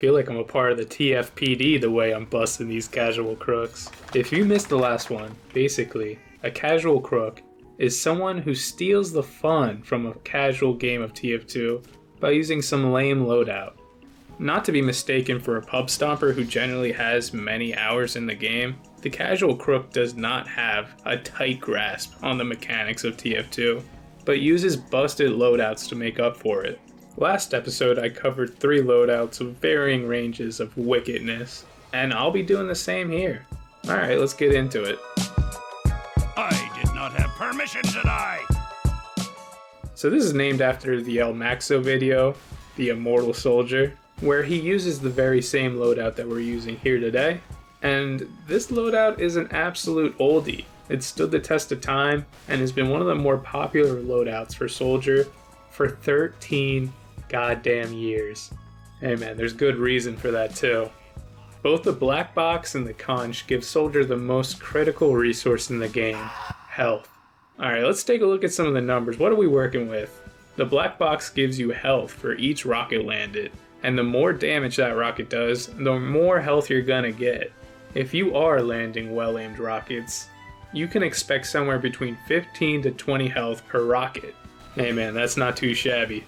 Feel like I'm a part of the TFPD the way I'm busting these casual crooks. If you missed the last one, basically, a casual crook is someone who steals the fun from a casual game of TF2 by using some lame loadout. Not to be mistaken for a pub stomper who generally has many hours in the game, the casual crook does not have a tight grasp on the mechanics of TF2, but uses busted loadouts to make up for it. Last episode I covered 3 loadouts of varying ranges of wickedness, and I'll be doing the same here. Alright, let's get into it. I did not have permission to die! So this is named after the Elmaxo video, the Immortal Soldier, where he uses the very same loadout that we're using here today. And this loadout is an absolute oldie. It stood the test of time and has been one of the more popular loadouts for Soldier for 13 goddamn years. Hey man, there's good reason for that too. Both the black box and the conch give Soldier the most critical resource in the game, health. Alright, let's take a look at some of the numbers. What are we working with? The black box gives you health for each rocket landed, and the more damage that rocket does, the more health you're gonna get. If you are landing well-aimed rockets, you can expect somewhere between 15 to 20 health per rocket. Hey man, that's not too shabby.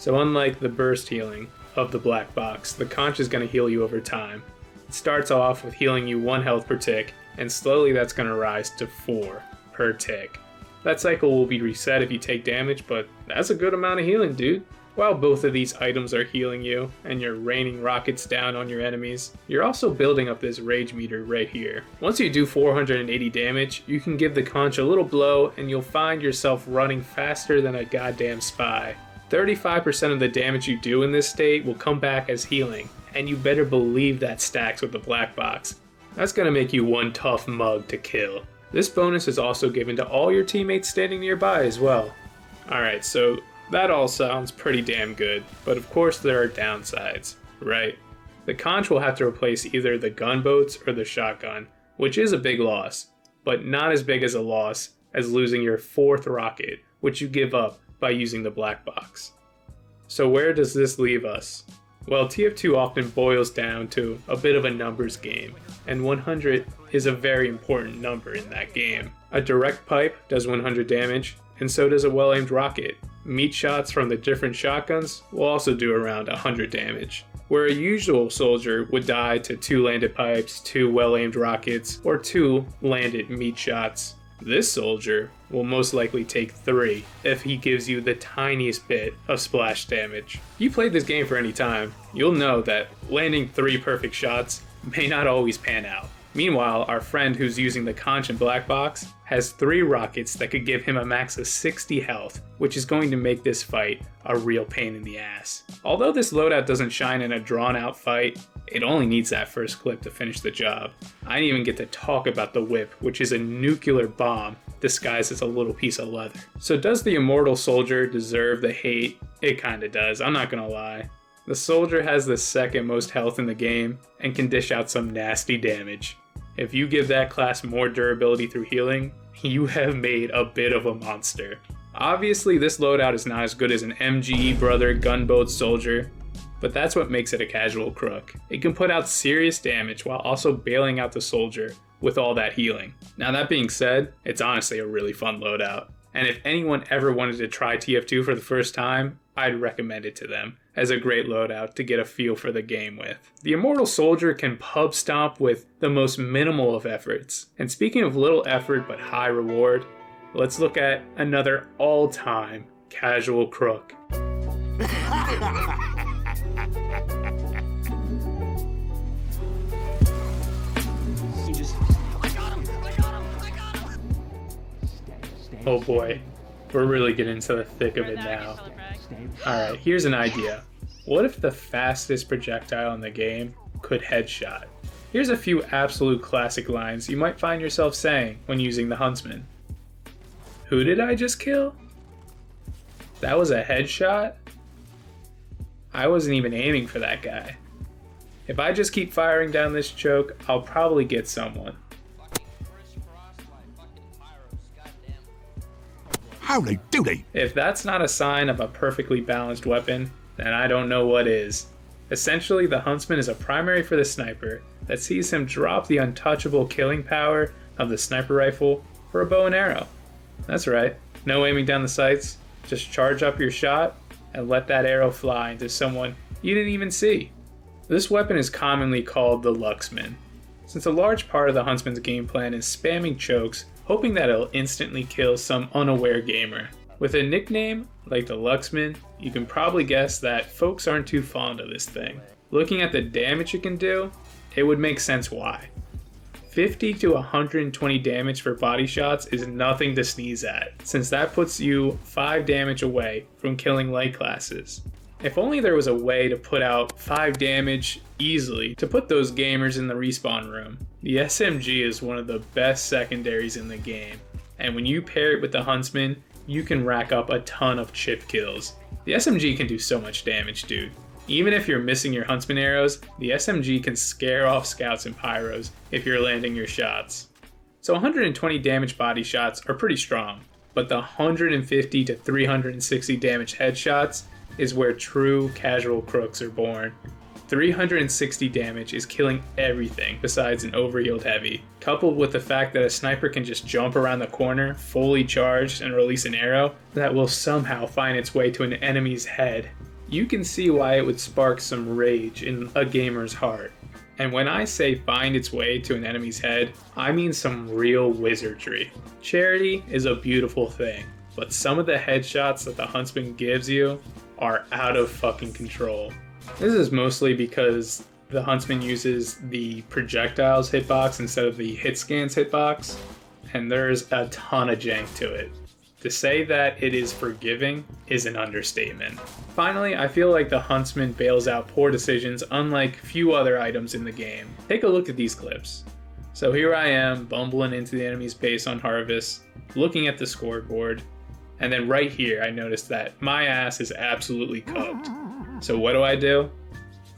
So unlike the burst healing of the black box, the conch is going to heal you over time. It starts off with healing you 1 health per tick, and slowly that's going to rise to 4 per tick. That cycle will be reset if you take damage, but that's a good amount of healing, dude. While both of these items are healing you, and you're raining rockets down on your enemies, you're also building up this rage meter right here. Once you do 480 damage, you can give the conch a little blow, and you'll find yourself running faster than a goddamn spy. 35% of the damage you do in this state will come back as healing, and you better believe that stacks with the black box. That's gonna make you one tough mug to kill. This bonus is also given to all your teammates standing nearby as well. Alright, so that all sounds pretty damn good, but of course there are downsides, right? The conch will have to replace either the gunboats or the shotgun, which is a big loss, but not as big as a loss as losing your 4th rocket, which you give up by using the black box. So where does this leave us? Well, TF2 often boils down to a bit of a numbers game, and 100 is a very important number in that game. A direct pipe does 100 damage, and so does a well-aimed rocket. Meat shots from the different shotguns will also do around 100 damage. Where a usual soldier would die to 2 landed pipes, 2 well-aimed rockets, or 2 landed meat shots, this soldier will most likely take 3 if he gives you the tiniest bit of splash damage. If you played this game for any time, you'll know that landing 3 perfect shots may not always pan out. Meanwhile, our friend who's using the conch and black box has 3 rockets that could give him a max of 60 health, which is going to make this fight a real pain in the ass. Although this loadout doesn't shine in a drawn out fight, it only needs that first clip to finish the job. I didn't even get to talk about the whip, which is a nuclear bomb disguised as a little piece of leather. So does the Immortal Soldier deserve the hate? It kinda does, I'm not gonna lie. The soldier has the 2nd most health in the game and can dish out some nasty damage. If you give that class more durability through healing, you have made a bit of a monster. Obviously this loadout is not as good as an MGE brother gunboat soldier, but that's what makes it a casual crook. It can put out serious damage while also bailing out the soldier with all that healing. Now that being said, it's honestly a really fun loadout. And if anyone ever wanted to try TF2 for the first time, I'd recommend it to them as a great loadout to get a feel for the game with. The Immortal Soldier can pub stomp with the most minimal of efforts. And speaking of little effort but high reward, let's look at another all-time casual crook. Oh boy, we're really getting into the thick of it now. Alright, here's an idea. What if the fastest projectile in the game could headshot? Here's a few absolute classic lines you might find yourself saying when using the Huntsman. Who did I just kill? That was a headshot? I wasn't even aiming for that guy. If I just keep firing down this choke, I'll probably get someone. Howdy doody! If that's not a sign of a perfectly balanced weapon, then I don't know what is. Essentially, the Huntsman is a primary for the sniper that sees him drop the untouchable killing power of the sniper rifle for a bow and arrow. That's right, no aiming down the sights, just charge up your shot and let that arrow fly into someone you didn't even see. This weapon is commonly called the Lucksman, since a large part of the Huntsman's game plan is spamming chokes, hoping that it'll instantly kill some unaware gamer. With a nickname like the Lucksman, you can probably guess that folks aren't too fond of this thing. Looking at the damage it can do, it would make sense why. 50 to 120 damage for body shots is nothing to sneeze at, since that puts you 5 damage away from killing light classes. If only there was a way to put out 5 damage easily to put those gamers in the respawn room. The SMG is one of the best secondaries in the game, and when you pair it with the Huntsman, you can rack up a ton of chip kills. The SMG can do so much damage, dude. Even if you're missing your Huntsman arrows, the SMG can scare off scouts and pyros if you're landing your shots. So 120 damage body shots are pretty strong, but the 150 to 360 damage headshots is where true casual crooks are born. 360 damage is killing everything besides an overhealed heavy, coupled with the fact that a sniper can just jump around the corner, fully charged, and release an arrow that will somehow find its way to an enemy's head. You can see why it would spark some rage in a gamer's heart. And when I say find its way to an enemy's head, I mean some real wizardry. Charity is a beautiful thing, but some of the headshots that the Huntsman gives you are out of fucking control. This is mostly because the Huntsman uses the projectiles hitbox instead of the hit scans hitbox, and there's a ton of jank to it. To say that it is forgiving is an understatement. Finally, I feel like the Huntsman bails out poor decisions unlike few other items in the game. Take a look at these clips. So here I am, bumbling into the enemy's base on Harvest, looking at the scoreboard, and then right here I noticed that my ass is absolutely cooked. So what do?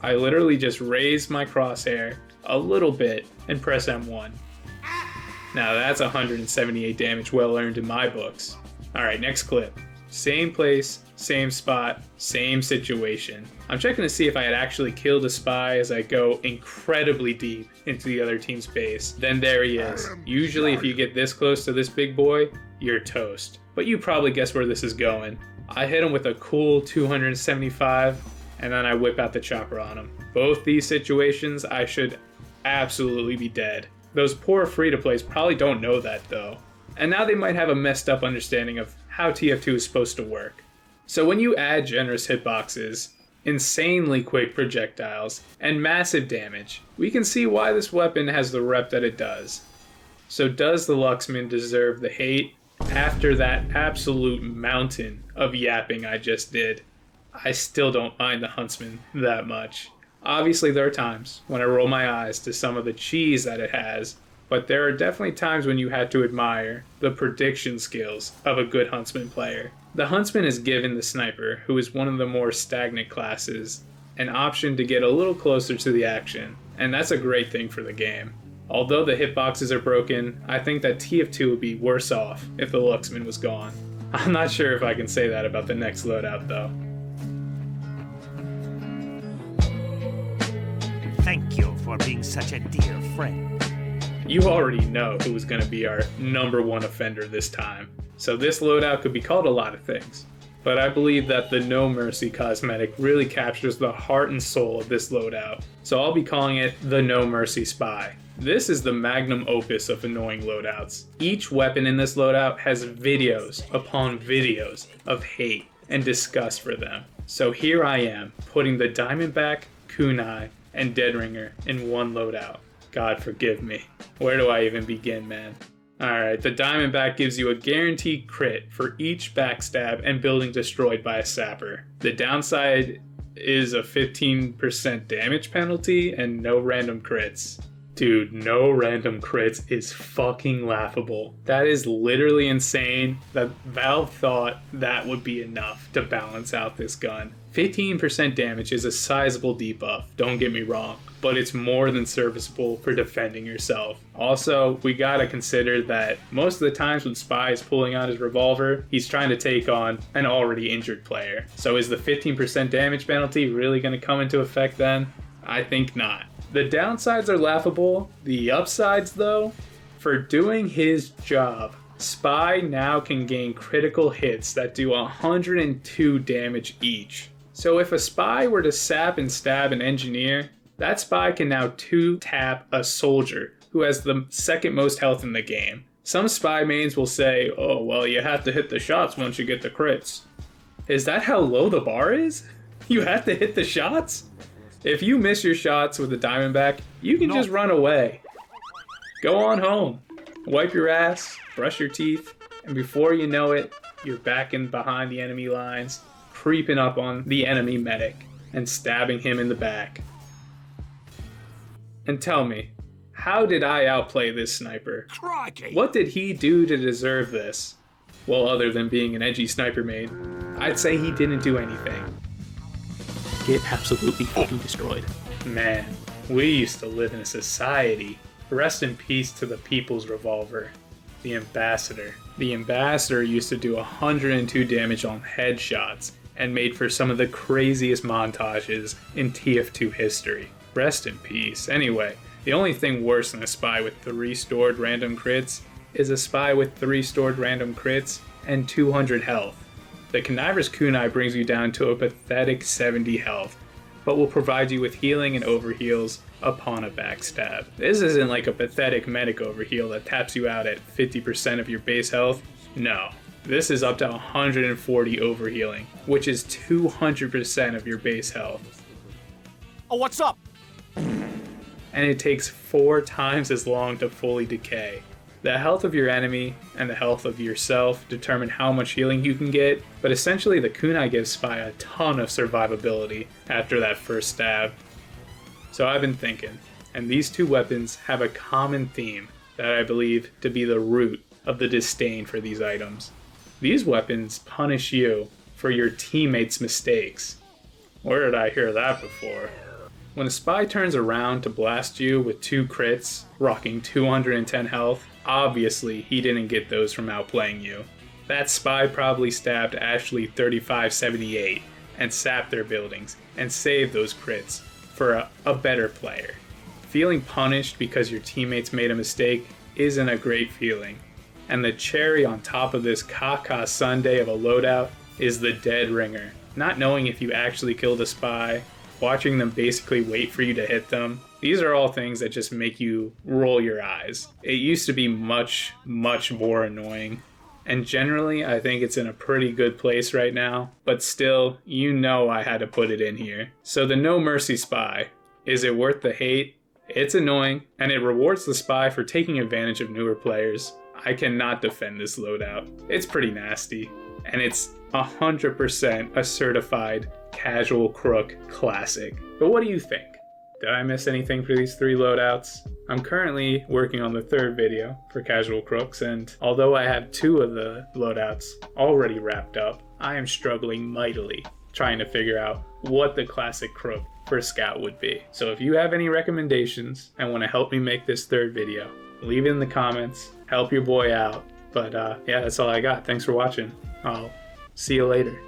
I literally just raise my crosshair a little bit and press M1. Now that's 178 damage well earned in my books. Alright, next clip. Same place, same spot, same situation. I'm checking to see if I had actually killed a spy as I go incredibly deep into the other team's base. Then there he is. Usually if you get this close to this big boy, you're toast. But you probably guess where this is going. I hit him with a cool 275, and then I whip out the chopper on him. Both these situations, I should absolutely be dead. Those poor free-to-plays probably don't know that though. And now they might have a messed up understanding of how TF2 is supposed to work. So when you add generous hitboxes, insanely quick projectiles, and massive damage, we can see why this weapon has the rep that it does. So does the Lucksman deserve the hate after that absolute mountain of yapping I just did? I still don't mind the Huntsman that much. Obviously there are times when I roll my eyes to some of the cheese that it has, but there are definitely times when you have to admire the prediction skills of a good Huntsman player. The Huntsman has given the sniper, who is one of the more stagnant classes, an option to get a little closer to the action, and that's a great thing for the game. Although the hitboxes are broken, I think that TF2 would be worse off if the Lucksman was gone. I'm not sure if I can say that about the next loadout though. Thank you for being such a dear friend. You already know who was going to be our number one offender this time. So this loadout could be called a lot of things, but I believe that the No Mercy cosmetic really captures the heart and soul of this loadout. So I'll be calling it the No Mercy Spy. This is the magnum opus of annoying loadouts. Each weapon in this loadout has videos upon videos of hate and disgust for them. So here I am, putting the Diamondback, Kunai, and Deadringer in one loadout. God forgive me. Where do I even begin, man? Alright, the Diamondback gives you a guaranteed crit for each backstab and building destroyed by a sapper. The downside is a 15% damage penalty and no random crits. Dude, no random crits is fucking laughable. That is literally insane that Valve thought that would be enough to balance out this gun. 15% damage is a sizable debuff, don't get me wrong, but it's more than serviceable for defending yourself. Also, we gotta consider that most of the times when Spy is pulling out his revolver, he's trying to take on an already injured player. So is the 15% damage penalty really gonna come into effect then? I think not. The downsides are laughable. The upsides though, for doing his job, Spy now can gain critical hits that do 102 damage each. So if a Spy were to sap and stab an engineer, that Spy can now 2-tap a soldier who has the second most health in the game. Some Spy mains will say, oh well, you have to hit the shots once you get the crits. Is that how low the bar is? You have to hit the shots? If you miss your shots with a Diamondback, you can just run away. Go on home, wipe your ass, brush your teeth, and before you know it, you're back in behind the enemy lines, creeping up on the enemy medic and stabbing him in the back. And tell me, how did I outplay this sniper? Crikey! What did he do to deserve this? Well, other than being an edgy sniper main, I'd say he didn't do anything. Get absolutely fucking destroyed. Man, we used to live in a society. Rest in peace to the People's Revolver, the Ambassador. The Ambassador used to do 102 damage on headshots and made for some of the craziest montages in TF2 history. Rest in peace. Anyway, the only thing worse than a Spy with 3 stored random crits is a Spy with 3 stored random crits and 200 health. The Conniver's Kunai brings you down to a pathetic 70 health, but will provide you with healing and overheals upon a backstab. This isn't like a pathetic medic overheal that taps you out at 50% of your base health. No, this is up to 140 overhealing, which is 200% of your base health. Oh, what's up? And it takes 4 times as long to fully decay. The health of your enemy and the health of yourself determine how much healing you can get, but essentially the Kunai gives Spy a ton of survivability after that first stab. So I've been thinking, and these two weapons have a common theme that I believe to be the root of the disdain for these items. These weapons punish you for your teammates' mistakes. Where did I hear that before? When a Spy turns around to blast you with 2 crits, rocking 210 health, obviously he didn't get those from outplaying you. That Spy probably stabbed Ashley 3578 and sapped their buildings and saved those crits for a better player. Feeling punished because your teammates made a mistake isn't a great feeling. And the cherry on top of this caca sundae of a loadout is the dead ringer. Not knowing if you actually killed a Spy, watching them basically wait for you to hit them. These are all things that just make you roll your eyes. It used to be much, much more annoying. And generally, I think it's in a pretty good place right now. But still, you know I had to put it in here. So the No Mercy Spy, is it worth the hate? It's annoying, and it rewards the Spy for taking advantage of newer players. I cannot defend this loadout. It's pretty nasty, and it's 100% a certified Casual Crook classic. But what do you think? Did I miss anything for these 3 loadouts? I'm currently working on the 3rd video for Casual Crooks, and although I have 2 of the loadouts already wrapped up, I am struggling mightily trying to figure out what the classic crook for Scout would be. So if you have any recommendations and want to help me make this 3rd video, leave it in the comments, help your boy out. But yeah, that's all I got. Thanks for watching. I'll see you later.